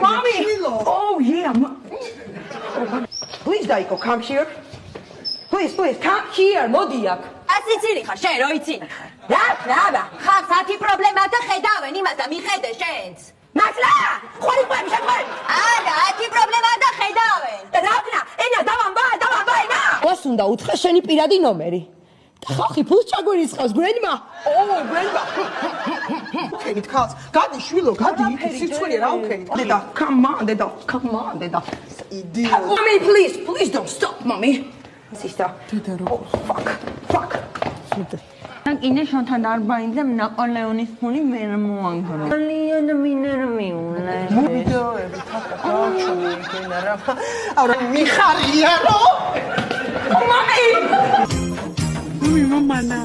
Mommy! Oh, yeah. Please, Daiko, come here. Please, come here, მოდიაკ. ასიცილი ხარ, შენ რო იცინი ხარ. რა, ხალხს ათი პრობლემათა ხედავენ, იმას და მიხედე შენც. მართლა? ხوارიყვები შეყვარი. არა, ათი პრობლემა და ხედავენ. და რა ვქნა? ენა, დავამბა, ენა. Ოს უნდა უთხრა შენი პირადი ნომერი. და ხალხი ფულს ჩაგვირიცხავს, grandma. Oh, grandma. უქენით ხალხს. გადი შვილო, გადი, სიცხვილი რა უქენით. Deda, come on, Deda. Idiot. Mommy, please don't stop, mommy. Sister. Oh, fuck. კინე შონთან დარბაინზე ნაპოლეონის ფული ვერ მოანგრე. ალიან მინერ მიულე. მოვიდოები თათა გაჩვენე იქნა რა. არა, მიხარია რო. Mommy! მამანა.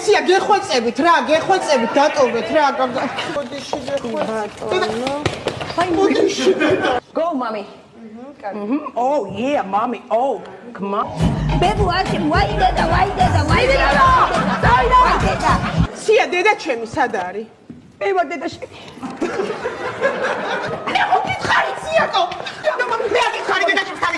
სია გეხვეწებით რა, დატოვეთ რა. ბოდიში გეხვეწებით. Go, mommy. Oh, yeah, mommy. Oh, come on. ბებუ აქ ვაიდედა. სია დედა ჩემი სად არის? მე ვარ დედა შენი. მე გითხარი სიაკო. მე გითხარი დედა ჩემს ხარი